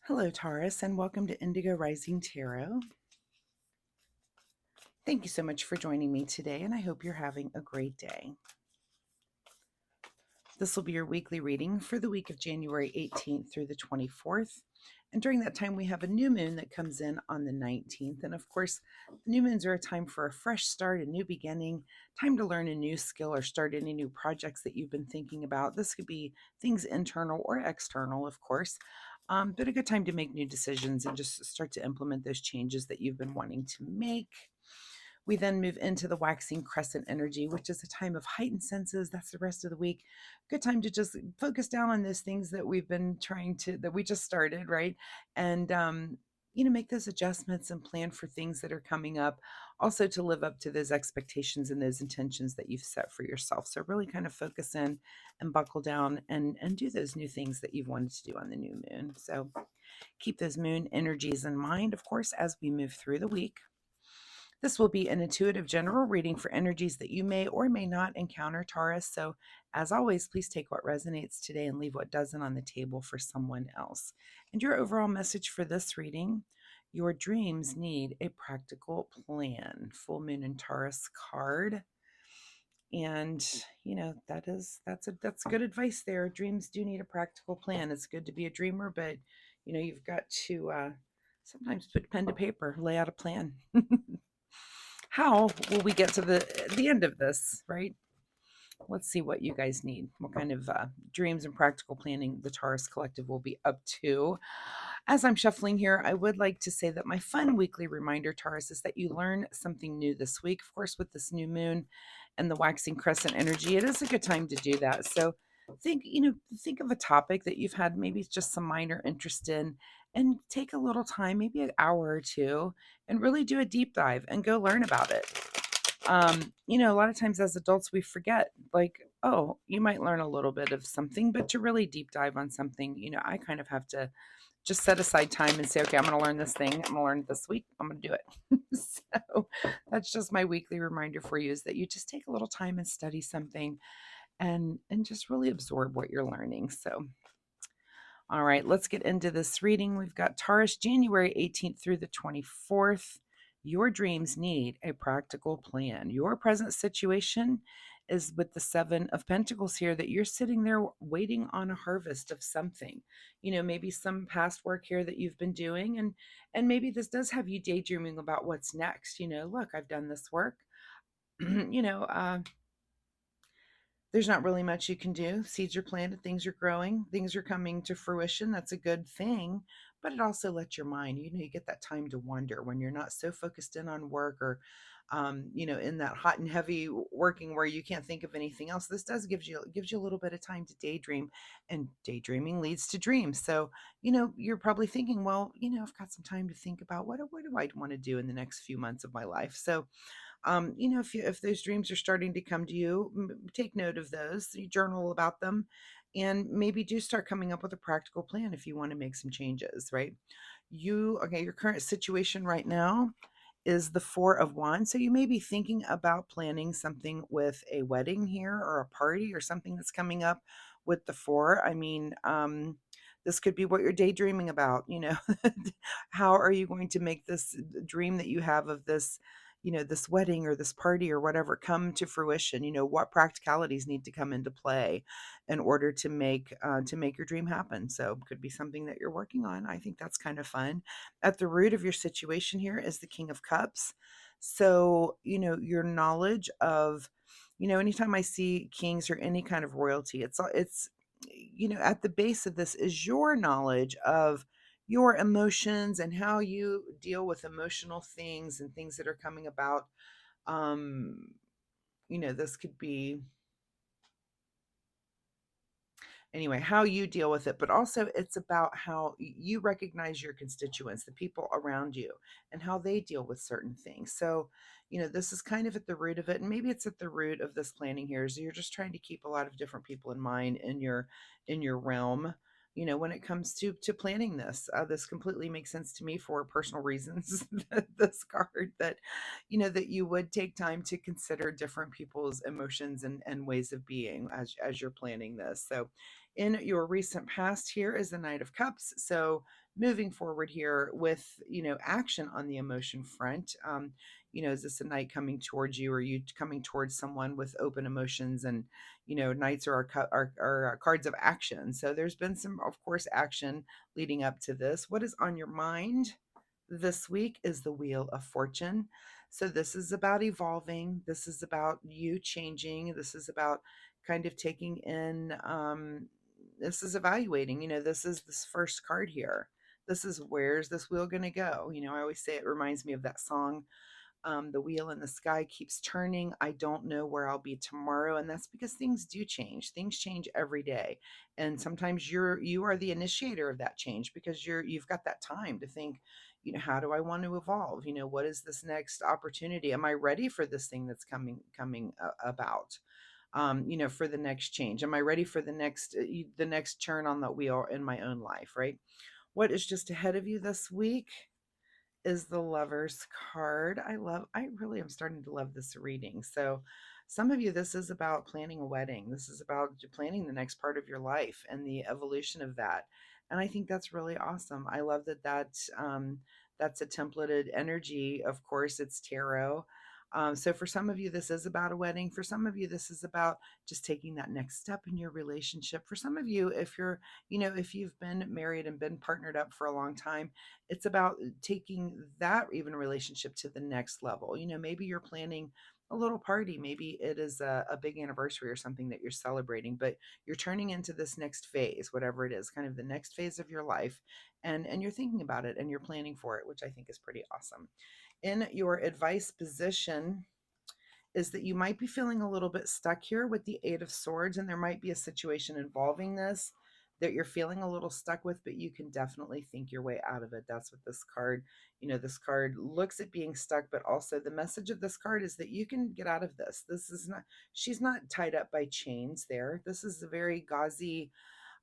Hello, Taurus, and welcome to Indigo Rising Tarot. Thank you so much for joining me today, and I hope you're having a great day. This will be your weekly reading for the week of January 18th through the 24th. And during that time, we have a new moon that comes in on the 19th. And of course, new moons are a time for a fresh start, a new beginning, time to learn a new skill or start any new projects that you've been thinking about. This could be things internal or external, of course, but a good time to make new decisions and just start to implement those changes that you've been wanting to make. We then move into the waxing crescent energy, which is a time of heightened senses. That's the rest of the week. Good time to just focus down on those things that we've been that we just started, right? And, make those adjustments and plan for things that are coming up. Also, to live up to those expectations and those intentions that you've set for yourself. So, really kind of focus in and buckle down and do those new things that you've wanted to do on the new moon. So, keep those moon energies in mind, of course, as we move through the week. This will be an intuitive general reading for energies that you may or may not encounter, Taurus. So, as always, please take what resonates today and leave what doesn't on the table for someone else. And your overall message for this reading: your dreams need a practical plan. Full Moon and Taurus card. And that's good advice there. Dreams do need a practical plan. It's good to be a dreamer, but you've got to sometimes put pen to paper, lay out a plan. How will we get to the end of this, right? Let's see what you guys need. What kind of dreams and practical planning the Taurus Collective will be up to. As I'm shuffling here, I would like to say that my fun weekly reminder, Taurus, is that you learn something new this week. Of course, with this new moon and the waxing crescent energy, it is a good time to do that. So think of a topic that you've had maybe just some minor interest in, and take a little time, maybe an hour or two, and really do a deep dive and go learn about it. A lot of times as adults, we forget, like, oh, you might learn a little bit of something, but to really deep dive on something, I kind of have to just set aside time and say, okay, I'm going to learn this thing. I'm going to learn it this week. I'm going to do it. So that's just my weekly reminder for you, is that you just take a little time and study something and just really absorb what you're learning. So, all right, let's get into this reading. We've got Taurus, January 18th through the 24th. Your dreams need a practical plan. Your present situation is with the Seven of Pentacles here, that you're sitting there waiting on a harvest of something. Maybe some past work here that you've been doing, and maybe this does have you daydreaming about what's next. Look, I've done this work. you know, uh, there's not really much you can do. Seeds are planted, things are growing, things are coming to fruition. That's a good thing. But it also lets your mind, you get that time to wonder when you're not so focused in on work, or, in that hot and heavy working where you can't think of anything else. This does gives you a little bit of time to daydream, and daydreaming leads to dreams. So, you're probably thinking, well, I've got some time to think about what do I want to do in the next few months of my life. So, if those dreams are starting to come to you, take note of those. You journal about them, and maybe do start coming up with a practical plan if you want to make some changes. Right? Your current situation right now is the Four of Wands, so you may be thinking about planning something with a wedding here, or a party, or something that's coming up with the four. I mean, this could be what you're daydreaming about. How are you going to make this dream that you have of this wedding or this party or whatever come to fruition? What practicalities need to come into play in order to make your dream happen. So it could be something that you're working on. I think that's kind of fun. At the root of your situation here is the King of Cups. So, your knowledge of, anytime I see kings or any kind of royalty, it's at the base of this is your knowledge of your emotions and how you deal with emotional things and things that are coming about. Um, this could be, anyway, how you deal with it, but also it's about how you recognize your constituents, the people around you, and how they deal with certain things. So, this is kind of at the root of it, and maybe it's at the root of this planning here, is you're just trying to keep a lot of different people in mind in your realm. When it comes to planning this, this completely makes sense to me for personal reasons. This card, that you would take time to consider different people's emotions and ways of being as you're planning this. So, in your recent past here is the Knight of Cups. So moving forward here with, action on the emotion front. Is this a night coming towards you, or you coming towards someone with open emotions? And nights are our cards of action, so there's been some, of course, action leading up to this. What is on your mind this week is the Wheel of Fortune. So this is about evolving. This is about you changing. This is about kind of taking in, this is evaluating. This is this first card here. This is, where's this wheel going to go? I always say it reminds me of that song, the wheel in the sky keeps turning. I don't know where I'll be tomorrow. And that's because things do change. Things change every day. And sometimes you are the initiator of that change, because you've got that time to think, how do I want to evolve? What is this next opportunity? Am I ready for this thing that's coming about? For the next change? Am I ready for the next turn on the wheel in my own life, right? What is just ahead of you this week is the Lover's card. I really am starting to love this reading. So, some of you, this is about planning a wedding. This is about planning the next part of your life and the evolution of that. And I think that's really awesome. I love that's a templated energy. Of course, it's tarot. So for some of you, this is about a wedding. For some of you, this is about just taking that next step in your relationship. For some of you, if you've been married and been partnered up for a long time, it's about taking that even relationship to the next level. Maybe you're planning a little party. Maybe it is a big anniversary or something that you're celebrating, but you're turning into this next phase, whatever it is, kind of the next phase of your life. And you're thinking about it and you're planning for it, which I think is pretty awesome. In your advice position is that you might be feeling a little bit stuck here with the Eight of Swords, and there might be a situation involving this that you're feeling a little stuck with, but you can definitely think your way out of it. That's what this card, this card looks at being stuck, but also the message of this card is that you can get out of this. This is not, she's not tied up by chains there. This is a very gauzy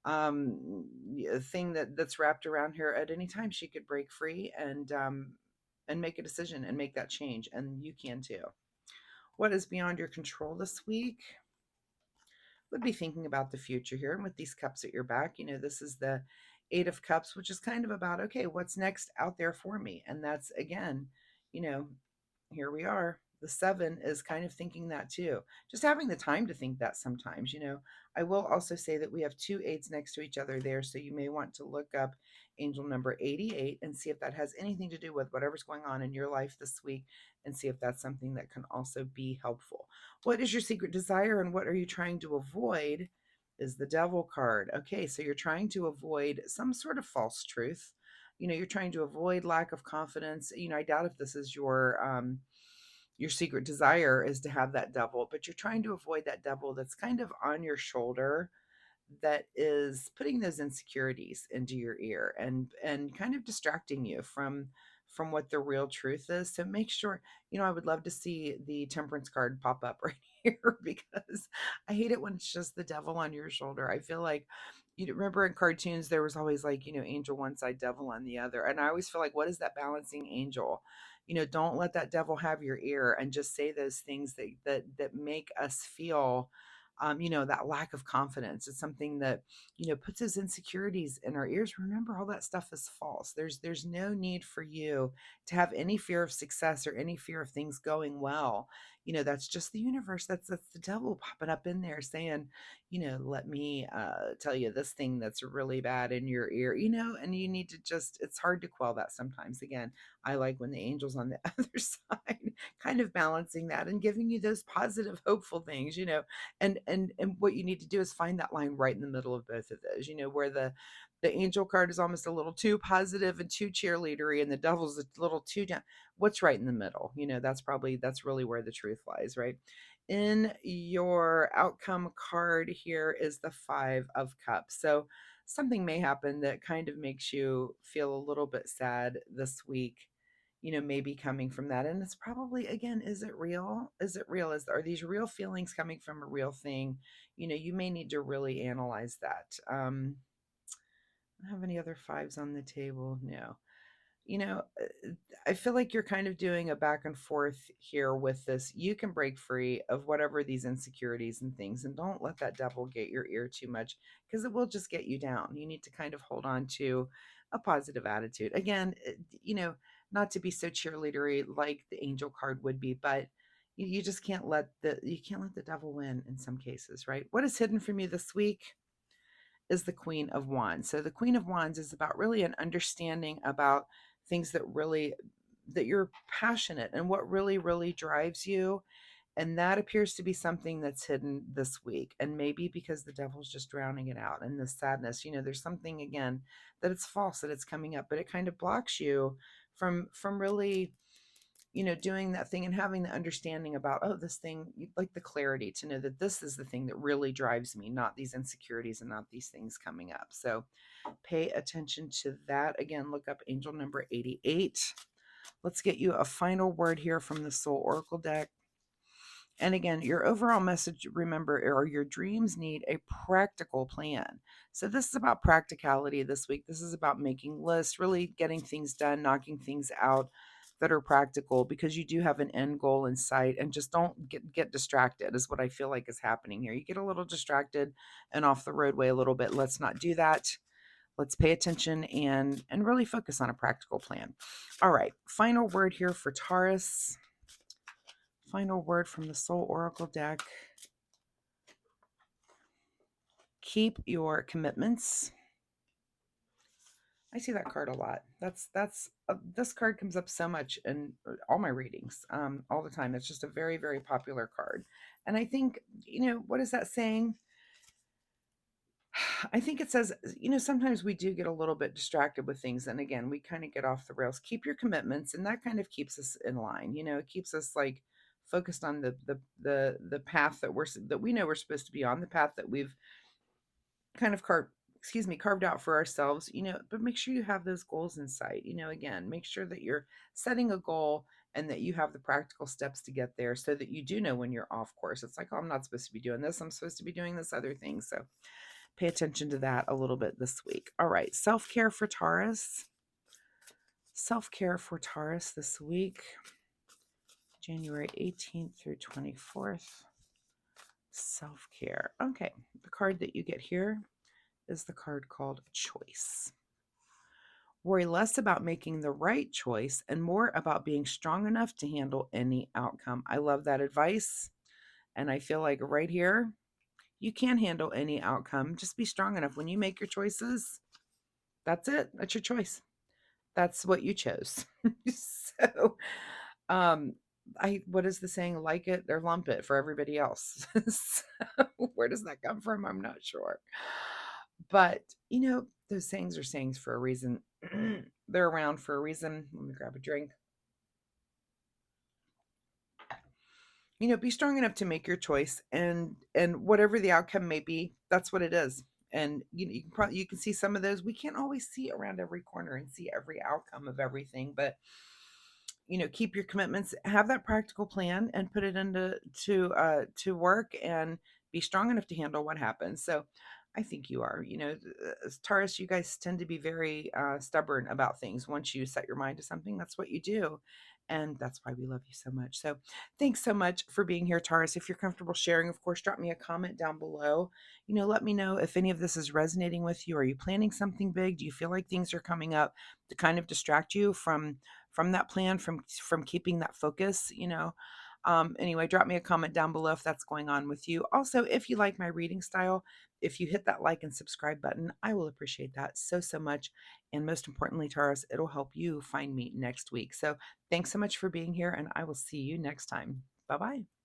thing that's wrapped around her. At any time she could break free and make a decision and make that change, and you can too. What is beyond your control this week? Would be thinking about the future here. And with these cups at your back, this is the Eight of Cups, which is kind of about, okay, what's next out there for me? And that's, again, you know, here we are. The seven is kind of thinking that too. Just having the time to think that sometimes. I will also say that we have two eights next to each other there. So you may want to look up angel number 88 and see if that has anything to do with whatever's going on in your life this week, and see if that's something that can also be helpful. What is your secret desire and what are you trying to avoid? Is the Devil card. Okay, so you're trying to avoid some sort of false truth. You're trying to avoid lack of confidence. I doubt if this is your secret desire is to have that devil, but you're trying to avoid that devil that's kind of on your shoulder, that is putting those insecurities into your ear and kind of distracting you from what the real truth is. So make sure, I would love to see the Temperance card pop up right here, because I hate it when it's just the devil on your shoulder. I feel like, you remember in cartoons there was always, like, angel one side, devil on the other, and I always feel like, what is that balancing angel? Don't let that devil have your ear, and just say those things that make us feel, that lack of confidence. It's something that, puts those insecurities in our ears. Remember, all that stuff is false. There's no need for you to have any fear of success or any fear of things going well. That's just the universe. That's the devil popping up in there saying, let me tell you this thing that's really bad in your ear, and you need to just, it's hard to quell that sometimes. Again, I like when the angel's on the other side, kind of balancing that and giving you those positive, hopeful things, and what you need to do is find that line right in the middle of both of those, where the angel card is almost a little too positive and too cheerleadery, and the devil's a little too down. What's right in the middle? That's really where the truth lies, right? In your outcome card here is the Five of Cups. So something may happen that kind of makes you feel a little bit sad this week, maybe coming from that. And it's probably, again, is it real? Is it real? Are these real feelings coming from a real thing? You may need to really analyze that. I don't have any other fives on the table. No. you know, uh, I feel like you're kind of doing a back and forth here with this. You can break free of whatever these insecurities and things, and don't let that devil get your ear too much, because it will just get you down. You need to kind of hold on to a positive attitude. Again, not to be so cheerleadery like the angel card would be, but you just can't let the devil win in some cases, right? What is hidden from you this week is the Queen of Wands. So the Queen of Wands is about really an understanding about things that you're passionate and what really drives you. And that appears to be something that's hidden this week. And maybe because the devil's just drowning it out and the sadness, there's something again that it's false, that it's coming up, but it kind of blocks you from really, doing that thing and having the understanding about, oh, this thing, like the clarity to know that this is the thing that really drives me, not these insecurities and not these things coming up. So pay attention to that. Again, look up angel number 88. Let's get you a final word here from the Soul Oracle deck. And again, your overall message, remember, are your dreams need a practical plan. So this is about practicality this week. This is about making lists, really getting things done, knocking things out that are practical, because you do have an end goal in sight. And just don't get distracted is what I feel like is happening here. You get a little distracted and off the roadway a little bit. Let's not do that. Let's pay attention and really focus on a practical plan. All right, final word here for Taurus. Final word from the Soul Oracle deck. Keep your commitments. I see that card a lot. This card comes up so much in all my readings, all the time. It's just a very popular card. And I think, what is that saying? I think it says, sometimes we do get a little bit distracted with things. And again, we kind of get off the rails. Keep your commitments. And that kind of keeps us in line. It keeps us like focused on the path that we know we're supposed to be on, the path that we've kind of carved out for ourselves, but make sure you have those goals in sight. Again, make sure that you're setting a goal and that you have the practical steps to get there, so that you do know when you're off course. It's like, oh, I'm not supposed to be doing this. I'm supposed to be doing this other thing. So pay attention to that a little bit this week. All right. Self-care for Taurus. Self-care for Taurus this week, January 18th through 24th. Self-care. Okay. The card that you get here is the card called Choice. Worry less about making the right choice and more about being strong enough to handle any outcome. I love that advice. And I feel like right here, you can handle any outcome. Just be strong enough. When you make your choices, that's it. That's your choice. That's what you chose. So, what is the saying? Like it or lump it for everybody else. So where does that come from? I'm not sure. But, those sayings are sayings for a reason. They're around for a reason. Let me grab a drink. Be strong enough to make your choice, and whatever the outcome may be, that's what it is. And you can see some of those. We can't always see around every corner and see every outcome of everything, but keep your commitments, have that practical plan, and put it to work, and be strong enough to handle what happens. So I think you are, as Taurus, you guys tend to be very stubborn about things. Once you set your mind to something, that's what you do. And that's why we love you so much. So thanks so much for being here, Taurus. If you're comfortable sharing, of course, drop me a comment down below. Let me know if any of this is resonating with you. Are you planning something big? Do you feel like things are coming up to kind of distract you from that plan, from keeping that focus? Anyway, drop me a comment down below if that's going on with you. Also, if you like my reading style, if you hit that like and subscribe button, I will appreciate that so much. And most importantly, Taurus, it'll help you find me next week. So thanks so much for being here, and I will see you next time. Bye-bye.